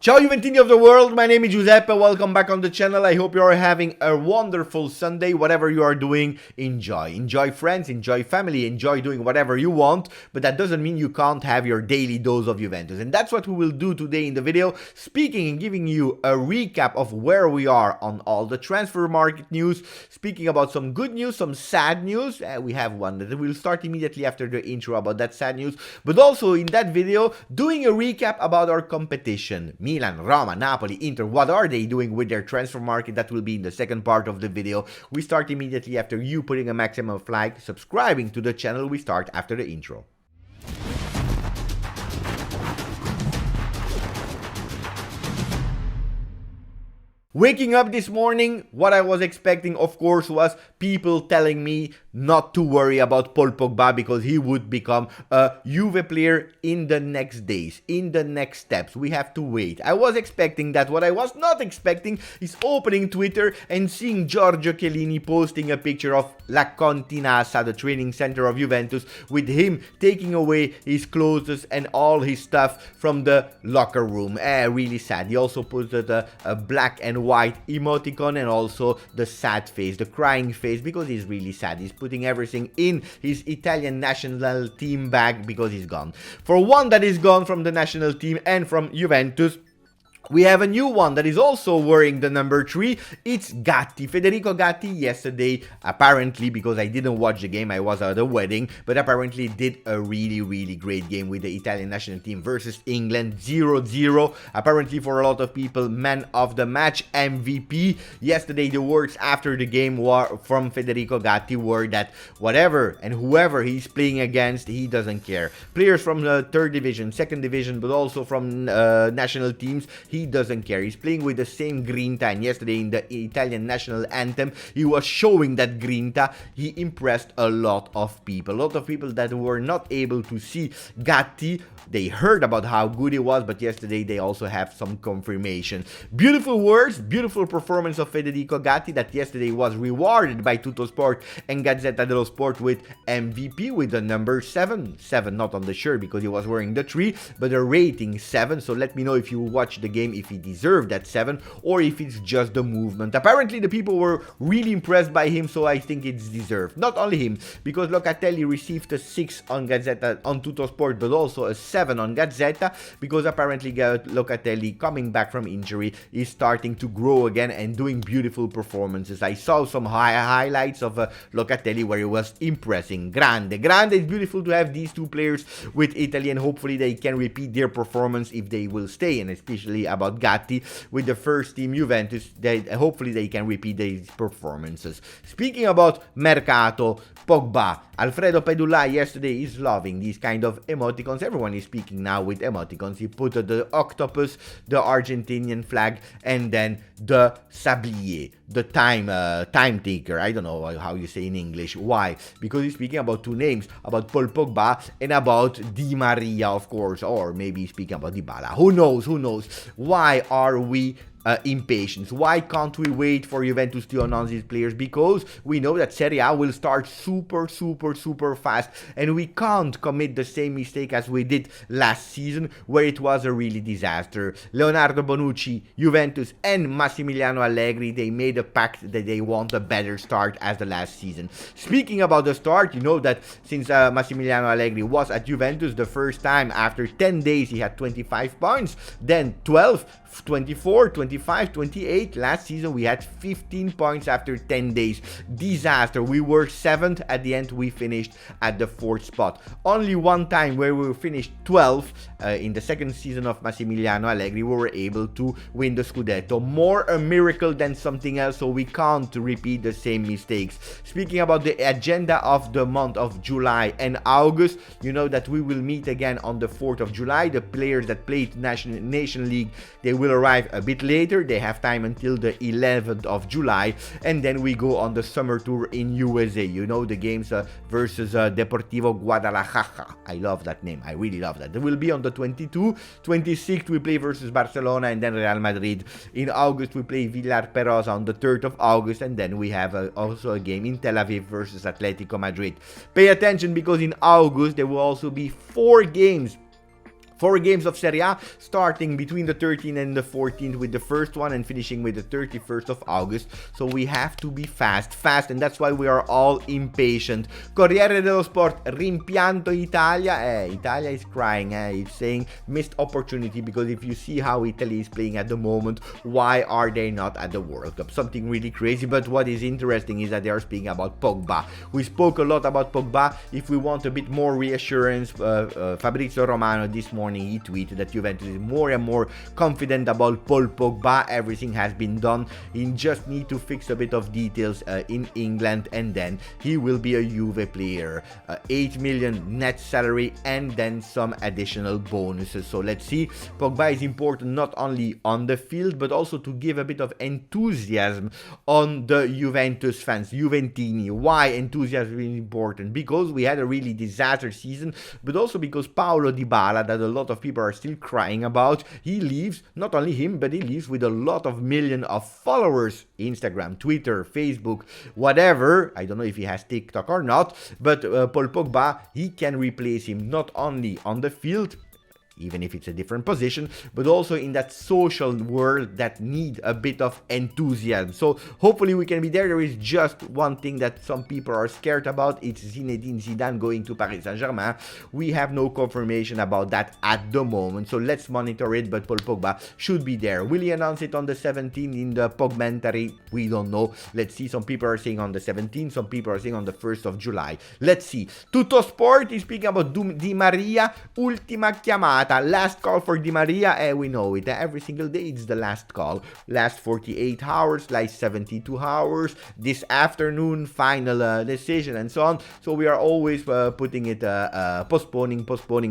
Ciao Juventini of the world, my name is Giuseppe, welcome back on the channel. I hope you are having a wonderful Sunday. Whatever you are doing, enjoy. Enjoy friends, enjoy family, enjoy doing whatever you want, but that doesn't mean you can't have your daily dose of Juventus. And that's what we will do today in the video, speaking and giving you a recap of where we are on all the transfer market news, speaking about some good news, some sad news. We have one that will start immediately after the intro about that sad news, but also in that video, doing a recap about our competition. Milan, Roma, Napoli, Inter, what are they doing with their transfer market? That will be in the second part of the video. We start immediately after you putting a maximum like, subscribing to the channel. We start after the intro. Waking up this morning, what I was expecting, of course, was people telling me not to worry about Paul Pogba because he would become a Juve player in the next days, in the next steps. We have to wait. I was expecting that. What I was not expecting is opening Twitter and seeing Giorgio Chiellini posting a picture of La Continassa, the training center of Juventus, with him taking away his clothes and all his stuff from the locker room. Really sad. He also posted a black and white emoticon and also the sad face, the crying face, because he's really sad. He's putting everything in his Italian national team bag because he's gone. For one that is gone from the national team and from Juventus, we have a new one that is also wearing the number 3. It's Gatti. Federico Gatti yesterday, apparently, because I didn't watch the game, I was at a wedding, but apparently did a really great game with the Italian national team versus England, 0-0. Apparently for a lot of people, man of the match, MVP. Yesterday the words after the game from Federico Gatti were that whatever and whoever he's playing against, he doesn't care. Players from the 3rd division, 2nd division, but also from national teams, he doesn't care. He's playing with the same grinta, and yesterday in the Italian national anthem, he was showing that grinta. He impressed a lot of people. A lot of people that were not able to see Gatti, they heard about how good he was, but yesterday they also have some confirmation. Beautiful words, beautiful performance of Federico Gatti that yesterday was rewarded by Tuttosport and Gazzetta dello Sport with MVP with the number 7. 7 not on the shirt because he was wearing the 3, but a rating 7. So let me know if you watch the game if he deserved that 7 or if it's just the movement. Apparently the people were really impressed by him, so I think it's deserved. Not only him, because Locatelli received a 6 on Gazzetta on Tuttosport, but also a 7 on Gazzetta, because apparently Locatelli, coming back from injury, is starting to grow again and doing beautiful performances. I saw some highlights of Locatelli where he was impressing. Grande. It's beautiful to have these two players with Italy, and hopefully they can repeat their performance if they will stay, and especially about Gatti with the first team Juventus, hopefully they can repeat these performances. Speaking about Mercato, Pogba, Alfredo Pedulai yesterday is loving these kind of emoticons. Everyone is speaking now with emoticons. He put the octopus, the Argentinian flag, and then the sablier, the time taker. I don't know how you say in English. Why? Because he's speaking about two names, about Paul Pogba and about Di Maria, of course, or maybe speaking about Dybala. Who knows? Why are we impatient? Why can't we wait for Juventus to announce these players? Because we know that Serie A will start super fast, and we can't commit the same mistake as we did last season, where it was a really disaster. Leonardo Bonucci, Juventus, and Massimiliano Allegri, they made a pact that they want a better start as the last season. Speaking about the start, you know that since Massimiliano Allegri was at Juventus the first time, after 10 days he had 25 points, then 12, 24, 25, 28. Last season we had 15 points after 10 days. Disaster. We were 7th. At the end we finished at the 4th spot. Only one time where we finished 12th in the second season of Massimiliano Allegri, we were able to win the Scudetto. More a miracle than something else, so we can't repeat the same mistakes. Speaking about the agenda of the month of July and August, you know that we will meet again on the 4th of July. The players that played Nation League, they will arrive a bit later. They have time until the 11th of July, and then we go on the summer tour in USA. You know, the games versus Deportivo Guadalajara. I love that name. I really love that. They will be on the 22nd, 26th we play versus Barcelona, and then Real Madrid. In August we play Villar Perosa on the 3rd of August, and then we have also a game in Tel Aviv versus Atletico Madrid. Pay attention, because in August there will also be 4 games 4 games of Serie A, starting between the 13th and the 14th with the first one and finishing with the 31st of August. So we have to be fast, and that's why we are all impatient. Corriere dello Sport, rimpianto Italia. Italia is crying. It's saying missed opportunity, because if you see how Italy is playing at the moment, why are they not at the World Cup? Something really crazy. But what is interesting is that they are speaking about Pogba. We spoke a lot about Pogba. If we want a bit more reassurance, Fabrizio Romano this morning he tweeted that Juventus is more and more confident about Paul Pogba. Everything has been done. He just need to fix a bit of details in England, and then he will be a Juve player. 8 million net salary and then some additional bonuses. So let's see. Pogba is important not only on the field but also to give a bit of enthusiasm on the Juventus fans. Juventini. Why enthusiasm is important? Because we had a really disaster season, but also because Paulo Dybala, that a lot of people are still crying about, he leaves. Not only him, but he leaves with a lot of million of followers. Instagram, Twitter, Facebook, whatever. I don't know if he has TikTok or not, but Paul Pogba, he can replace him not only on the field, even if it's a different position, but also in that social world that need a bit of enthusiasm. So hopefully we can be there. There is just one thing that some people are scared about. It's Zinedine Zidane going to Paris Saint-Germain. We have no confirmation about that at the moment, so let's monitor it. But Paul Pogba should be there. Will he announce it on the 17th in the Pogmentary? We don't know. Let's see. Some people are saying on the 17th, some people are saying on the 1st of July. Let's see. Tutto Sport is speaking about Di Maria, ultima chiamata. Last call for Di Maria, we know it. Every single day it's the last call. Last 48 hours, last 72 hours, this afternoon, final decision, and so on. So we are always putting it, postponing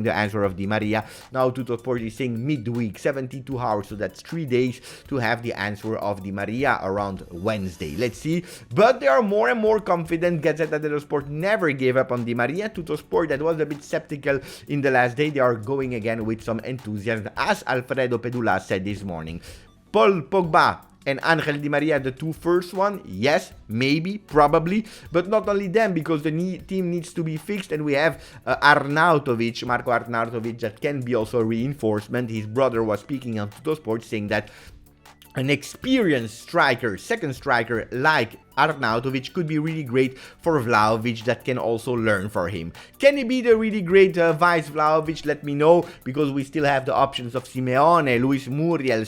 the answer of Di Maria. Now Tutto Sport is saying midweek, 72 hours, so that's 3 days to have the answer of Di Maria around Wednesday. Let's see. But they are more and more confident. Gazzetta dello Sport never gave up on Di Maria. Tutto Sport, that was a bit skeptical in the last day, they are going again with some enthusiasm, as Alfredo Pedula said this morning. Paul Pogba and Angel Di Maria, the two first one, yes, maybe, probably, but not only them, because the team needs to be fixed, and we have Arnautovic, Marco Arnautovic, that can be also a reinforcement. His brother was speaking on Tutto Sport saying that an experienced striker, second striker like Arnautovic could be really great for Vlahovic, that can also learn for him. Can he be the really great vice Vlahovic? Let me know, because we still have the options of Simeone, Luis Muriel,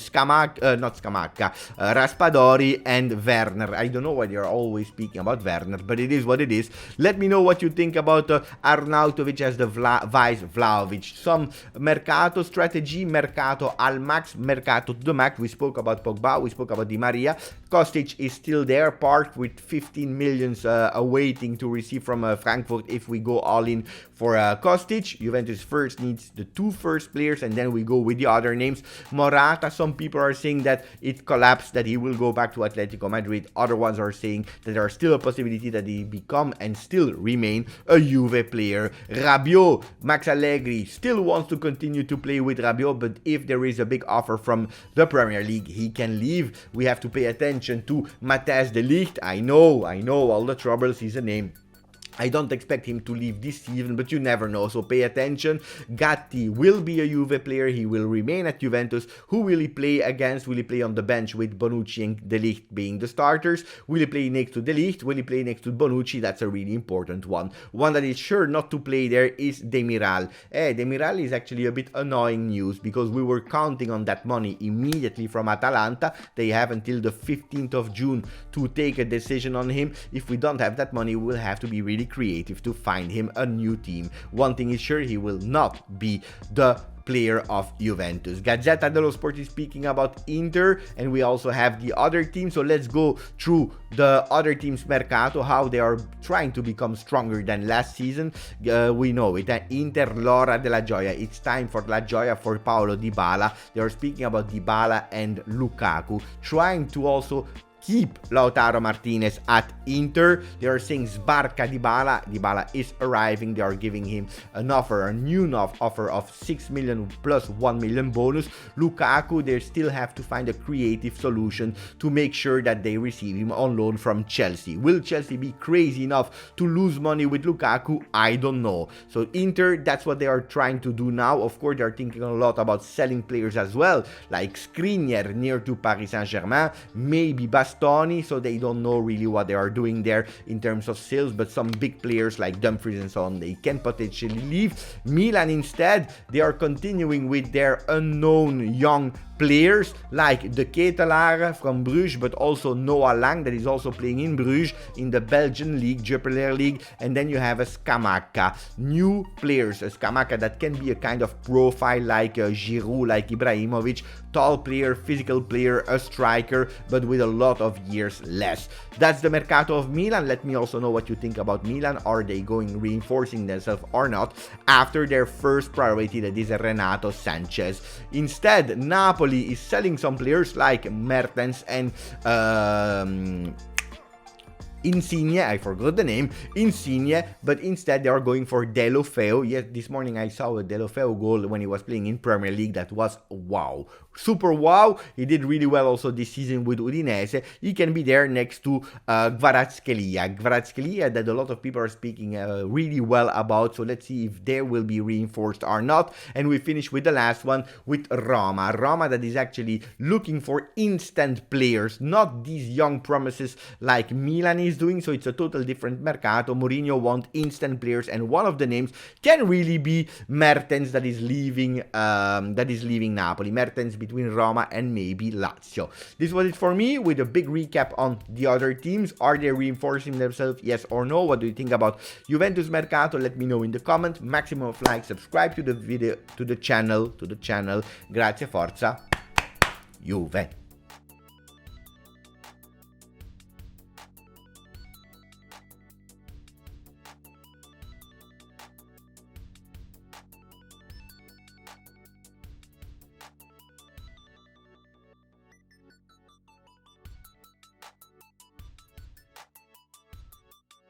Raspadori and Werner. I don't know why you're always speaking about Werner, but it is what it is. Let me know what you think about Arnautovic as the vice Vlahovic. Some Mercato strategy, Mercato al max, Mercato to the max. We spoke about Pogba, we spoke about Di Maria. Kostic is still there, parked with 15 millions awaiting to receive from Frankfurt if we go all in for Kostic. Juventus first needs the two first players, and then we go with the other names. Morata, some people are saying that it collapsed, that he will go back to Atletico Madrid. Other ones are saying that there is still a possibility that he become and still remain a Juve player. Rabiot, Max Allegri still wants to continue to play with Rabiot, but if there is a big offer from the Premier League, he can leave. We have to pay attention to Matthijs de Ligt. I know, all the troubles, he's a name. I don't expect him to leave this season, but you never know, so pay attention. Gatti will be a Juve player. He will remain at Juventus. Who will he play against? Will he play on the bench with Bonucci and De Ligt being the starters? Will he play next to De Ligt? Will he play next to Bonucci? That's a really important one. One that is sure not to play there is Demiral. Demiral is actually a bit annoying news, because we were counting on that money immediately from Atalanta. They have until the 15th of June to take a decision on him. If we don't have that money, we'll have to be really creative to find him a new team. One thing is sure, he will not be the player of Juventus. Gazzetta dello Sport is speaking about Inter, and we also have the other team. So let's go through the other team's Mercato, how they are trying to become stronger than last season. We know it. Inter, l'ora della gioia. It's time for La Gioia for Paulo Dybala. They are speaking about Dybala and Lukaku, trying to also keep Lautaro Martinez at Inter. They are saying Sbarca Dybala. Dybala is arriving. They are giving him an offer, a new offer of 6 million plus 1 million bonus. Lukaku, they still have to find a creative solution to make sure that they receive him on loan from Chelsea. Will Chelsea be crazy enough to lose money with Lukaku? I don't know. So Inter, that's what they are trying to do now. Of course, they are thinking a lot about selling players as well, like Skriniar near to Paris Saint-Germain, maybe Bastoni, so they don't know really what they are doing there in terms of sales, but some big players like Dumfries and so on, they can potentially leave. Milan instead, they are continuing with their unknown young players like De Ketelaere from Bruges, but also Noah Lang that is also playing in Bruges in the Belgian league, Jupiler League, and then you have a Scamacca. New players, a Scamacca that can be a kind of profile like Giroud, like Ibrahimovic, tall player, physical player, a striker, but with a lot of years less. That's the Mercato of Milan. Let me also know what you think about Milan. Are they reinforcing themselves or not after their first priority, that is Renato Sanchez? Instead, Napoli is selling some players like Mertens and Insigne, I forgot the name, Insigne, but instead they are going for Deulofeu. Yes, this morning I saw a Deulofeu goal when he was playing in Premier League. That was wow. Super wow. He did really well also this season with Udinese. He can be there next to Kvaratskhelia that a lot of people are speaking really well about. So let's see if they will be reinforced or not. And we finish with the last one with Roma. Roma that is actually looking for instant players, not these young promises like Milan is doing. So it's a total different Mercato. Mourinho wants instant players, and one of the names can really be Mertens that is leaving Napoli. Mertens between Roma and maybe Lazio. This was it for me with a big recap on the other teams. Are they reinforcing themselves? Yes or no? What do you think about Juventus Mercato? Let me know in the comment. Maximum of likes, subscribe to the video, to the channel. Grazie, forza, Juve.